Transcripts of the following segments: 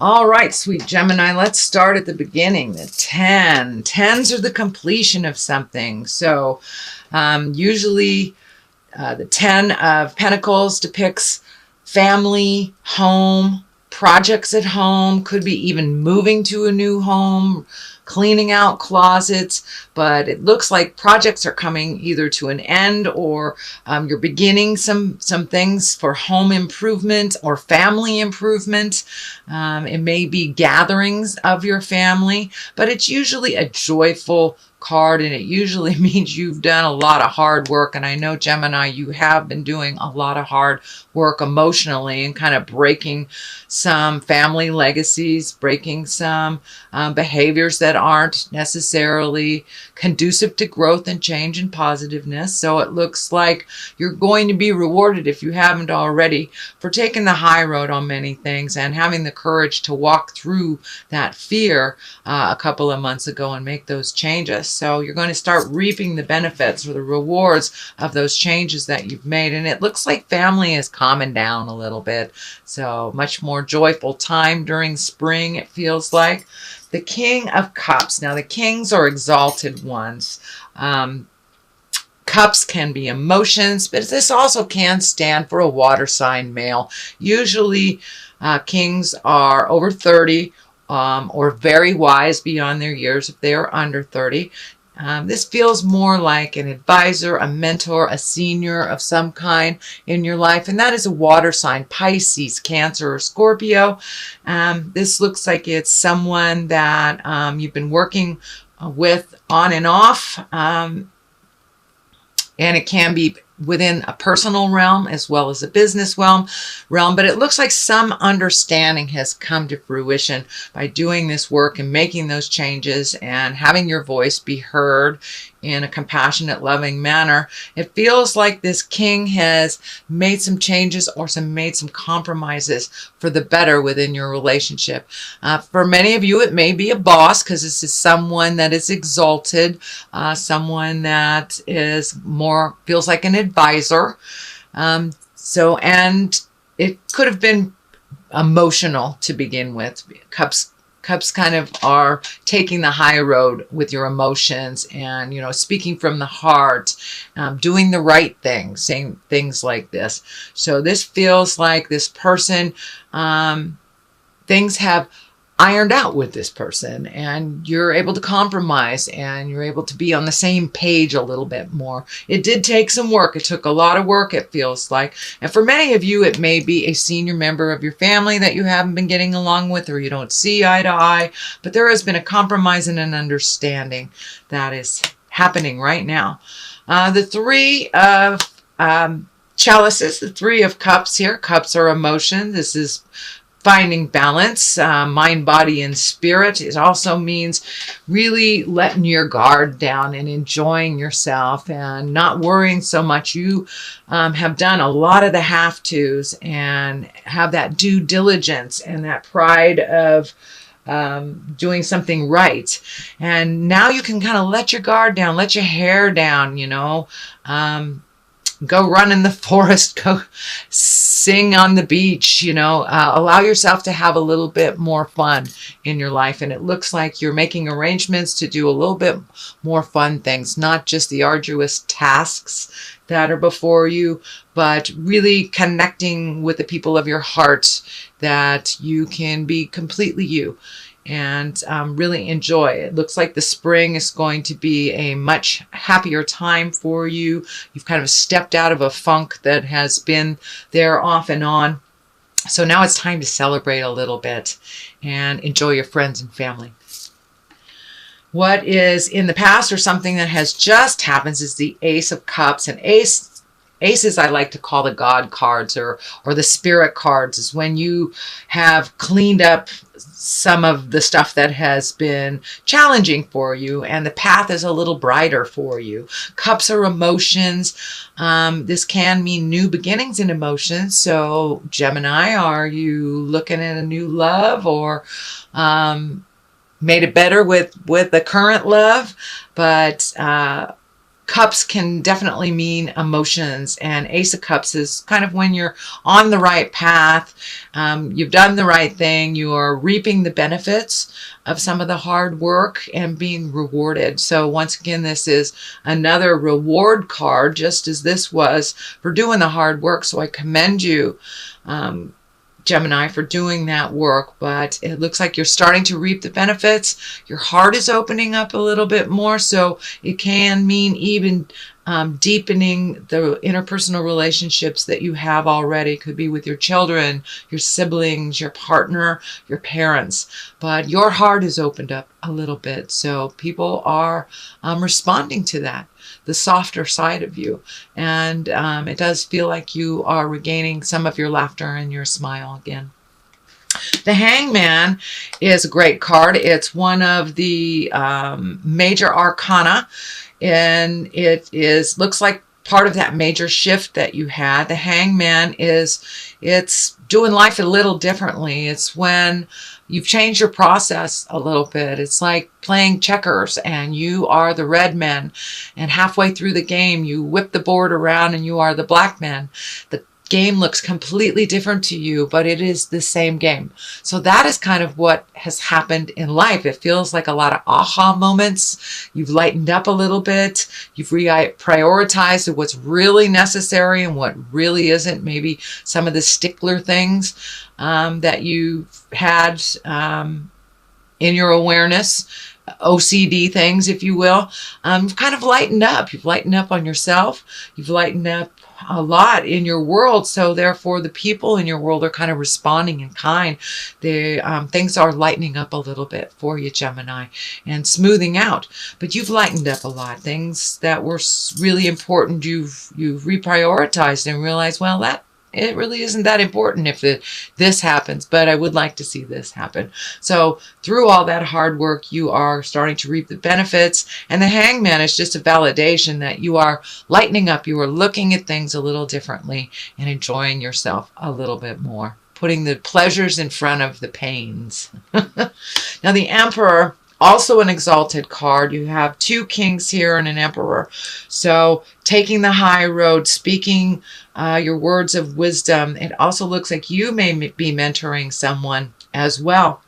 All right, sweet Gemini, let's start at the beginning. The 10. Tens are the completion of something. So usually the 10 of Pentacles depicts family, home, projects at home, could be even moving to a new home, cleaning out closets, but it looks like projects are coming either to an end or you're beginning some things for home improvement or family improvement. It may be gatherings of your family, but it's usually a joyful card, and it usually means you've done a lot of hard work. And I know, Gemini, you have been doing a lot of hard work emotionally and kind of breaking some family legacies, breaking some behaviors that aren't necessarily conducive to growth and change and positiveness. So it looks like you're going to be rewarded, if you haven't already, for taking the high road on many things and having the courage to walk through that fear a couple of months ago and make those changes. So you're going to start reaping the benefits or the rewards of those changes that you've made. And it looks like family is calming down a little bit. So much more joyful time during spring, it feels like. The King of Cups. Now, the kings are exalted ones. Cups can be emotions, but this also can stand for a water sign male. Usually, kings are over 30 or very wise beyond their years if they are under 30. This feels more like an advisor, a mentor, a senior of some kind in your life, and that is a water sign, Pisces, Cancer, or Scorpio. This looks like it's someone that you've been working with on and off, and it can be within a personal realm as well as a business realm, but it looks like some understanding has come to fruition by doing this work and making those changes and having your voice be heard in a compassionate, loving manner. It feels like this king has made some changes or made some compromises for the better within your relationship. For many of you, it may be a boss, because this is someone that is exalted, someone that is more, feels like an advisor. And it could have been emotional to begin with. Cups kind of are taking the high road with your emotions and, speaking from the heart, doing the right thing, saying things like this. So this feels like this person, things have ironed out with this person, and you're able to compromise and you're able to be on the same page a little bit more. It did take some work. It took a lot of work, it feels like. And for many of you, it may be a senior member of your family that you haven't been getting along with, or you don't see eye to eye, but there has been a compromise and an understanding that is happening right now. The Three of Chalices, the Three of Cups here. Cups are emotion. This is finding balance, mind, body, and spirit. It also means really letting your guard down and enjoying yourself and not worrying so much. You have done a lot of the have-tos and have that due diligence and that pride of doing something right. And now you can kind of let your guard down, let your hair down, go run in the forest, go sing on the beach, allow yourself to have a little bit more fun in your life. And it looks like you're making arrangements to do a little bit more fun things, not just the arduous tasks that are before you, but really connecting with the people of your heart, that you can be completely you and really enjoy. It looks like the spring is going to be a much happier time for you. You've kind of stepped out of a funk that has been there off and on. So now it's time to celebrate a little bit and enjoy your friends and family. What is in the past or something that has just happened is the Ace of Cups. And Aces I like to call the God cards or the Spirit cards, is when you have cleaned up some of the stuff that has been challenging for you and the path is a little brighter for you. Cups are emotions. This can mean new beginnings in emotions. So Gemini, are you looking at a new love or made it better with the current love? But Cups can definitely mean emotions, and Ace of Cups is kind of when you're on the right path. You've done the right thing. You are reaping the benefits of some of the hard work and being rewarded. So once again, this is another reward card, just as this was for doing the hard work. So I commend you, Gemini, for doing that work, but it looks like you're starting to reap the benefits. Your heart is opening up a little bit more, so it can mean even deepening the interpersonal relationships that you have already. Could be with your children, your siblings, your partner, your parents, but your heart is opened up a little bit, so people are responding to that, the softer side of you. And it does feel like you are regaining some of your laughter and your smile again. The Hangman is a great card. It's one of the major arcana, and it looks like part of that major shift that you had. The Hangman it's doing life a little differently. It's when you've changed your process a little bit. It's like playing checkers and you are the red man, and halfway through the game you whip the board around and you are the black man. The game looks completely different to you, but it is the same game. So that is kind of what has happened in life. It feels like a lot of aha moments. You've lightened up a little bit. You've prioritized what's really necessary and what really isn't. Maybe some of the stickler things that you've had in your awareness, OCD things, if you will, you've kind of lightened up. You've lightened up on yourself. You've lightened up a lot in your world, so therefore the people in your world are kind of responding in kind. Things are lightening up a little bit for you, Gemini, and smoothing out. But you've lightened up a lot. Things that were really important, you've reprioritized and realized, well, that it really isn't that important if this happens, but I would like to see this happen. So through all that hard work, you are starting to reap the benefits. And the Hangman is just a validation that you are lightening up. You are looking at things a little differently and enjoying yourself a little bit more, putting the pleasures in front of the pains. Now the Emperor, also an exalted card. You have two kings here and an emperor. So taking the high road, speaking your words of wisdom. It also looks like you may be mentoring someone as well.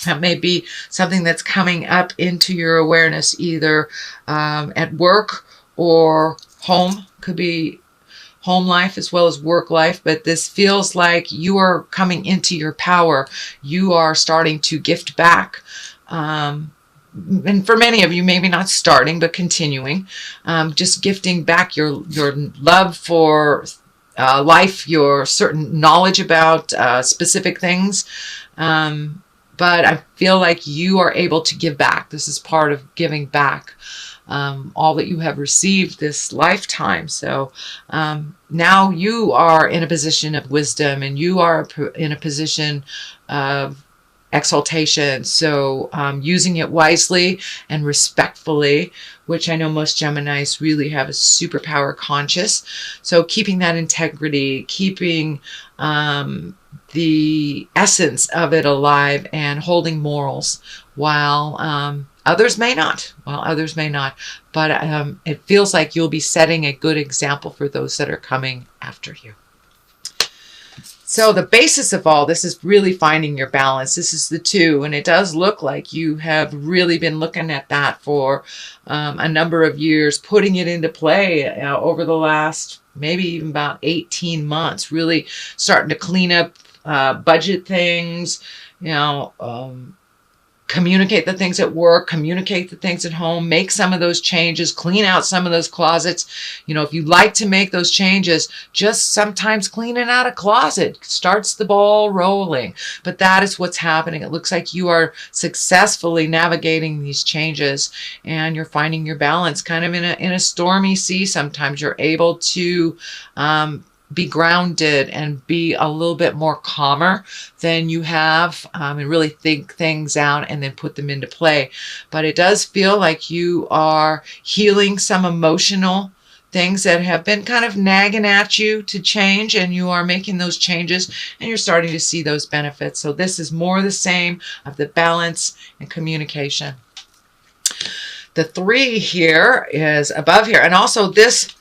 That may be something that's coming up into your awareness, either at work or home. Could be home life as well as work life, but this feels like you are coming into your power. You are starting to gift back. And for many of you, maybe not starting, but continuing, just gifting back your love for life, your certain knowledge about specific things. But I feel like you are able to give back. This is part of giving back all that you have received this lifetime. So now you are in a position of wisdom, and you are in a position of exaltation. So using it wisely and respectfully, which I know most Geminis really have a superpower conscious. So keeping that integrity, keeping the essence of it alive, and holding morals while others may not. But it feels like you'll be setting a good example for those that are coming after you. So the basis of all this is really finding your balance. This is the 2, and it does look like you have really been looking at that for a number of years, putting it into play over the last maybe even about 18 months, really starting to clean up budget things, communicate the things at work, communicate the things at home, make some of those changes, clean out some of those closets. If you like to make those changes, just sometimes cleaning out a closet starts the ball rolling. But that is what's happening. It looks like you are successfully navigating these changes, and you're finding your balance kind of in a stormy sea. Sometimes you're able to be grounded and be a little bit more calmer than you have, and really think things out and then put them into play. But it does feel like you are healing some emotional things that have been kind of nagging at you to change, and you are making those changes and you're starting to see those benefits. So this is more the same of the balance and communication. The 3 here is above here. And also this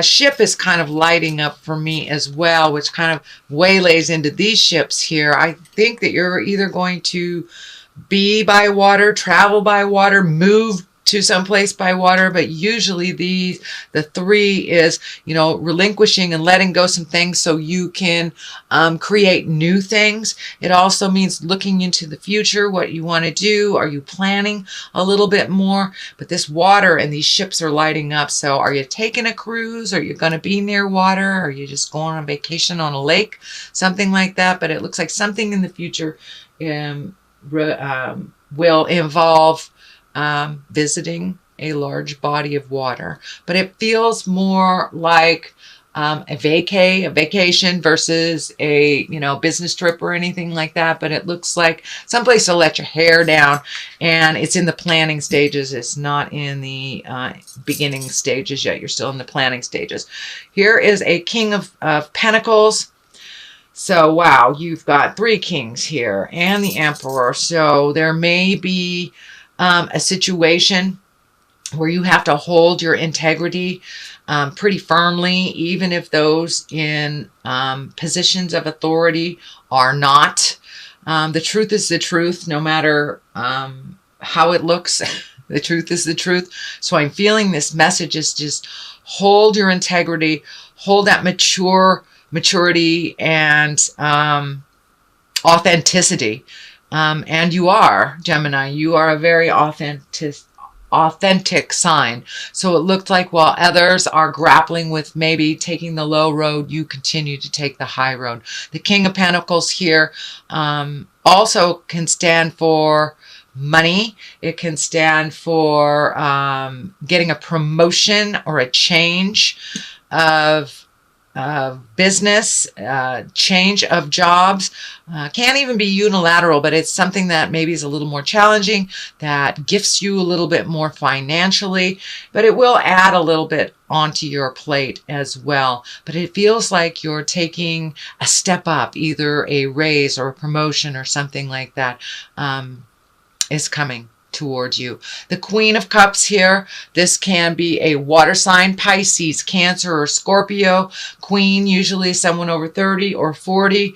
ship is kind of lighting up for me as well, which kind of waylays into these ships here. I think that you're either going to be by water, travel by water, move to someplace by water, but usually the 3 is, you know, relinquishing and letting go some things so you can create new things. It also means looking into the future, what you want to do. Are you planning a little bit more? But this water and these ships are lighting up. So are you taking a cruise? Are you going to be near water? Are you just going on vacation on a lake? Something like that. But it looks like something in the future will involve visiting a large body of water, but it feels more like a vacation versus a, you know, business trip or anything like that. But it looks like someplace to let your hair down, and it's in the planning stages. It's not in the beginning stages yet. You're still in the planning stages. Here is a King of Pentacles. So, wow, you've got 3 kings here and the Emperor. So there may be a situation where you have to hold your integrity pretty firmly, even if those in positions of authority are not. The truth is the truth, no matter how it looks. The truth is the truth. So I'm feeling this message is just hold your integrity, hold that maturity and authenticity. And you are, Gemini, you are a very authentic sign. So it looked like while others are grappling with maybe taking the low road, you continue to take the high road. The King of Pentacles here also can stand for money. It can stand for getting a promotion or a change of business, change of jobs. Can't even be unilateral, but it's something that maybe is a little more challenging, that gifts you a little bit more financially, but it will add a little bit onto your plate as well. But it feels like you're taking a step up, either a raise or a promotion or something like that is coming towards you. The Queen of Cups here, this can be a water sign, Pisces, Cancer, or Scorpio. Queen, usually someone over 30 or 40.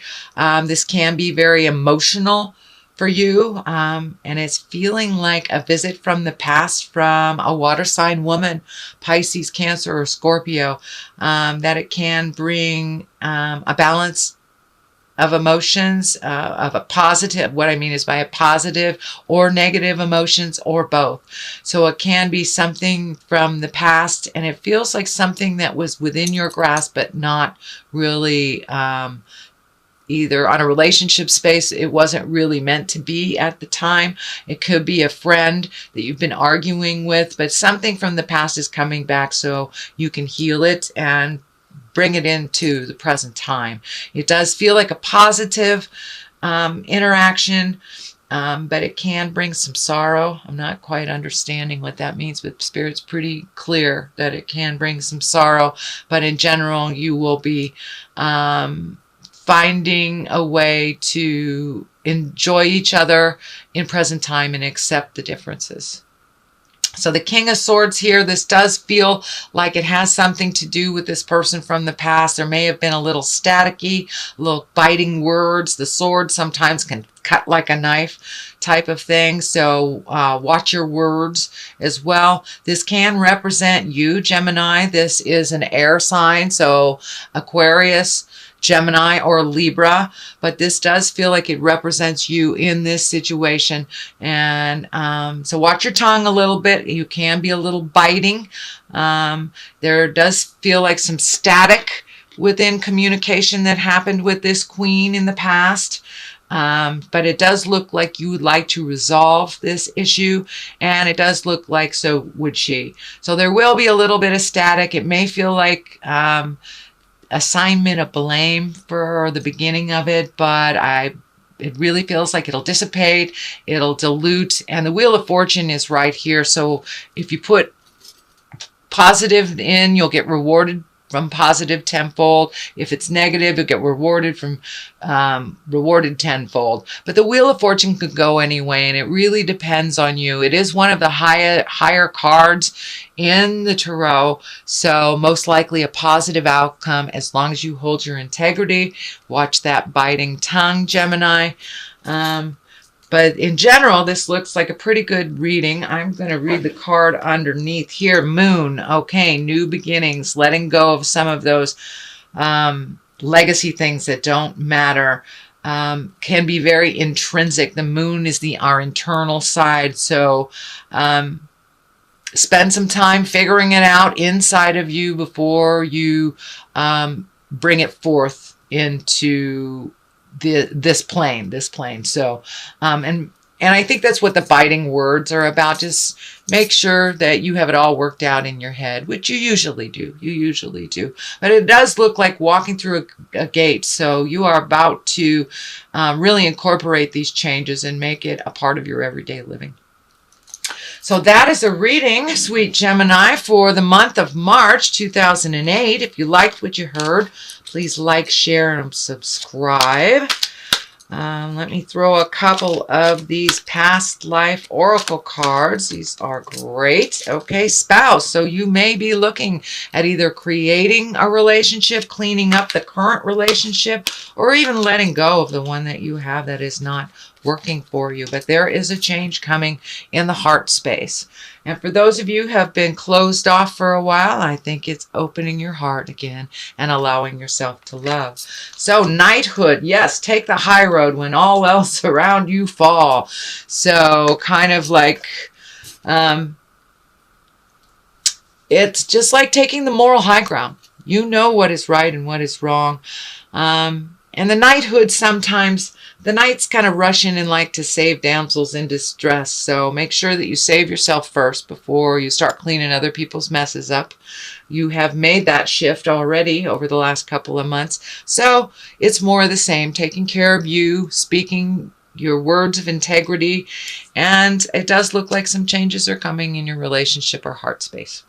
This can be very emotional for you, and it's feeling like a visit from the past from a water sign woman, Pisces, Cancer, or Scorpio, that it can bring a balance of emotions, of a positive, what I mean is by a positive or negative emotions or both. So it can be something from the past, and it feels like something that was within your grasp, but not really either on a relationship space. It wasn't really meant to be at the time. It could be a friend that you've been arguing with, but something from the past is coming back so you can heal it and bring it into the present time. It does feel like a positive interaction, but it can bring some sorrow. I'm not quite understanding what that means, but Spirit's pretty clear that it can bring some sorrow. But in general, you will be finding a way to enjoy each other in present time and accept the differences. So the King of Swords here, this does feel like it has something to do with this person from the past. There may have been a little staticky, a little biting words. The sword sometimes can cut like a knife type of thing. So watch your words as well. This can represent you, Gemini. This is an air sign, so Aquarius, Gemini, or Libra, but this does feel like it represents you in this situation. And so watch your tongue a little bit. You can be a little biting. There does feel like some static within communication that happened with this queen in the past. But it does look like you would like to resolve this issue, and it does look like so would she. So there will be a little bit of static. It may feel like assignment of blame for the beginning of it, but it really feels like it'll dissipate, it'll dilute, and the Wheel of Fortune is right here. So if you put positive in, you'll get rewarded from positive tenfold. If it's negative, you'll get rewarded from rewarded tenfold. But the Wheel of Fortune could go anyway, and it really depends on you. It is one of the higher cards in the tarot, so most likely a positive outcome as long as you hold your integrity. Watch that biting tongue, Gemini. But in general, this looks like a pretty good reading. I'm going to read the card underneath here. Moon. Okay, new beginnings. Letting go of some of those legacy things that don't matter. Can be very intrinsic. The moon is our internal side. So spend some time figuring it out inside of you before you bring it forth into this plane. So and I think that's what the biting words are about. Just make sure that you have it all worked out in your head, which you usually do. But it does look like walking through a gate. So you are about to really incorporate these changes and make it a part of your everyday living. So that is a reading, sweet Gemini, for the month of March 2008. If you liked what you heard, please like, share, and subscribe. Let me throw a couple of these past life oracle cards. These are great. Okay, spouse. So you may be looking at either creating a relationship, cleaning up the current relationship, or even letting go of the one that you have that is not working for you. But there is a change coming in the heart space. And for those of you who have been closed off for a while, I think it's opening your heart again and allowing yourself to love. So knighthood, yes, take the high road when all else around you fall. So kind of like, it's just like taking the moral high ground. You know what is right and what is wrong. And the knighthood, sometimes the knights kind of rush in and like to save damsels in distress. So make sure that you save yourself first before you start cleaning other people's messes up. You have made that shift already over the last couple of months. So it's more of the same, taking care of you, speaking your words of integrity. And it does look like some changes are coming in your relationship or heart space.